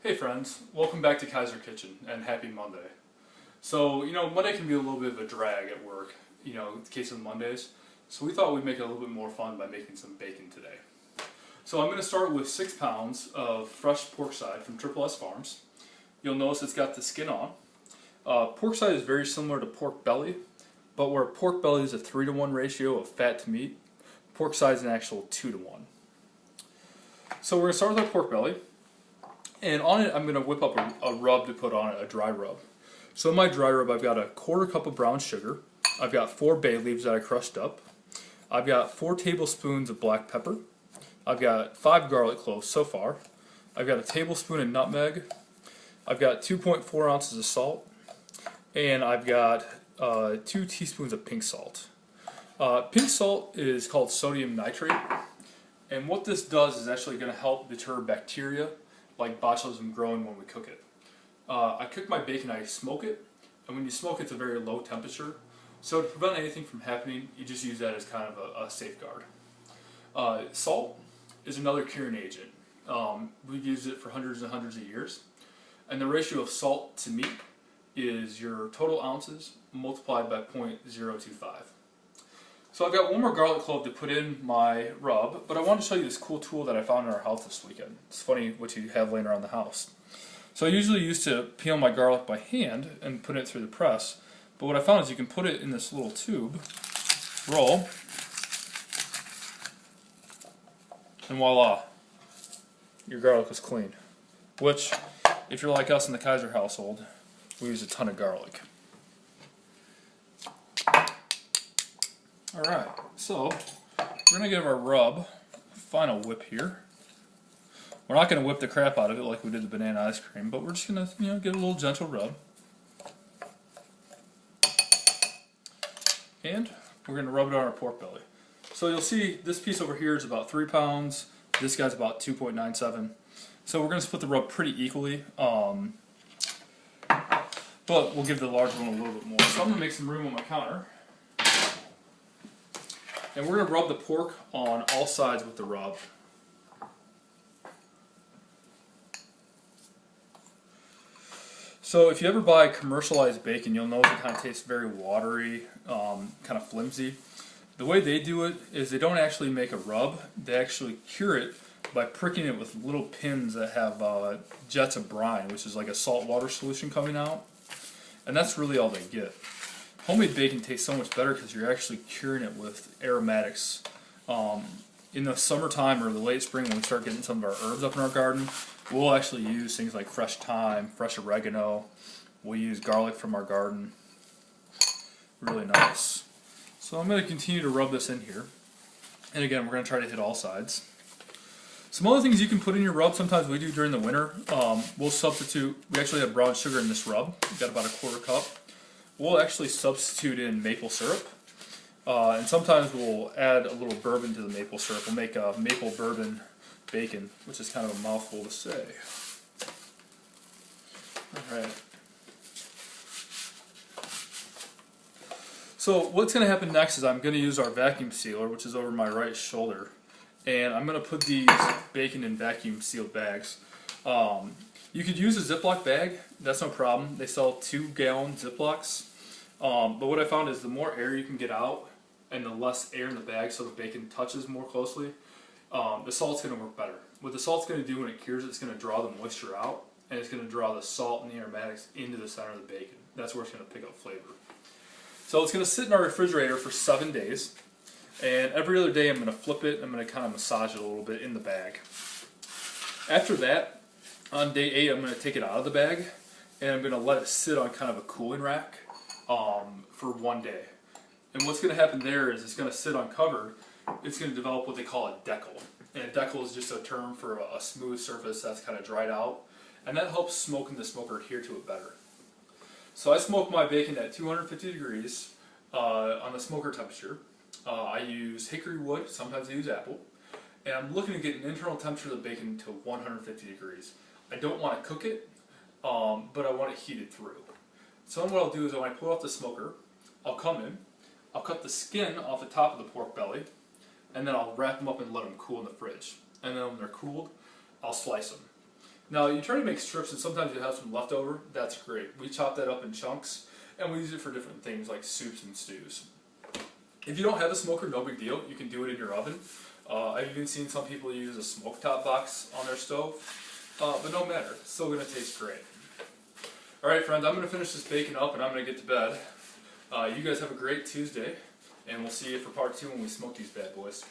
Hey friends, welcome back to Kaiser Kitchen and happy Monday. So, Monday can be a little bit of a drag at work, in the case of Mondays. So we thought we'd make it a little bit more fun by making some bacon today. So I'm going to start with 6 pounds of fresh pork side from Triple S Farms. You'll notice it's got the skin on. Pork side is very similar to pork belly, but where pork belly is a 3-to-1 ratio of fat to meat, pork side is an actual 2-to-1. So we're going to start with our pork belly. And on it, I'm going to whip up a rub to put on it, a dry rub. So in my dry rub, I've got a 1/4 cup of brown sugar. I've got 4 bay leaves that I crushed up. I've got 4 tablespoons of black pepper. I've got 5 garlic cloves so far. I've got a tablespoon of nutmeg. I've got 2.4 ounces of salt. And I've got 2 teaspoons of pink salt. Pink salt is called sodium nitrate. And what this does is actually going to help deter bacteria like botulism growing when we cook it. I cook my bacon, I smoke it, and when you smoke it's a very low temperature. So to prevent anything from happening, you just use that as kind of a safeguard. Salt is another curing agent. We've used it for hundreds and hundreds of years. And the ratio of salt to meat is your total ounces multiplied by 0.025. So I've got 1 more garlic clove to put in my rub, but I want to show you this cool tool that I found in our house this weekend. It's funny what you have laying around the house. So I usually used to peel my garlic by hand and put it through the press, but what I found is you can put it in this little tube, roll, and voila, your garlic is clean. Which, if you're like us in the Kaiser household, we use a ton of garlic. Alright, so we're going to give our rub a final whip here. We're not going to whip the crap out of it like we did the banana ice cream, but we're just going to give it a little gentle rub. And we're going to rub it on our pork belly. So you'll see this piece over here is about 3 pounds, this guy's about 2.97. So we're going to split the rub pretty equally, but we'll give the large one a little bit more. So I'm going to make some room on my counter. And we're going to rub the pork on all sides with the rub. So if you ever buy commercialized bacon, you'll notice it kind of tastes very watery, kind of flimsy. The way they do it is they don't actually make a rub, they actually cure it by pricking it with little pins that have jets of brine, which is like a saltwater solution coming out. And that's really all they get. Homemade bacon tastes so much better because you're actually curing it with aromatics. In the summertime or the late spring when we start getting some of our herbs up in our garden, we'll actually use things like fresh thyme, fresh oregano. We'll use garlic from our garden. Really nice. So I'm going to continue to rub this in here. And again, we're going to try to hit all sides. Some other things you can put in your rub, sometimes we do during the winter, we'll substitute, we actually have brown sugar in this rub. We've got about a 1/4 cup. We'll actually substitute in maple syrup, and sometimes we'll add a little bourbon to the maple syrup. We'll make a maple bourbon bacon, which is kind of a mouthful to say. Alright. So what's going to happen next is I'm going to use our vacuum sealer, which is over my right shoulder, and I'm going to put these bacon in vacuum sealed bags. You could use a Ziploc bag, that's no problem. They sell 2-gallon Ziplocs. But what I found is the more air you can get out and the less air in the bag so the bacon touches more closely, the salt's going to work better. What the salt's going to do when it cures, it's going to draw the moisture out and it's going to draw the salt and the aromatics into the center of the bacon. That's where it's going to pick up flavor. So it's going to sit in our refrigerator for 7 days, and every other day I'm going to flip it and I'm going to kind of massage it a little bit in the bag. After that, on day 8, I'm going to take it out of the bag and I'm going to let it sit on kind of a cooling rack for 1 day. And what's going to happen there is it's going to sit uncovered. It's going to develop what they call a decal. And a decal is just a term for a smooth surface that's kind of dried out. And that helps smoke in the smoker adhere to it better. So I smoke my bacon at 250 degrees on the smoker temperature. I use hickory wood, sometimes I use apple. And I'm looking to get an internal temperature of the bacon to 150 degrees. I don't want to cook it, but I want it heated through. So then what I'll do is when I pull off the smoker, I'll come in, I'll cut the skin off the top of the pork belly, and then I'll wrap them up and let them cool in the fridge. And then when they're cooled, I'll slice them. Now you try to make strips and sometimes you have some leftover, that's great. We chop that up in chunks and we use it for different things like soups and stews. If you don't have a smoker, no big deal, you can do it in your oven. I've even seen some people use a smoke-top box on their stove, but no matter, it's still going to taste great. Alright friends, I'm going to finish this bacon up and I'm going to get to bed. You guys have a great Tuesday, and we'll see you for part 2 when we smoke these bad boys.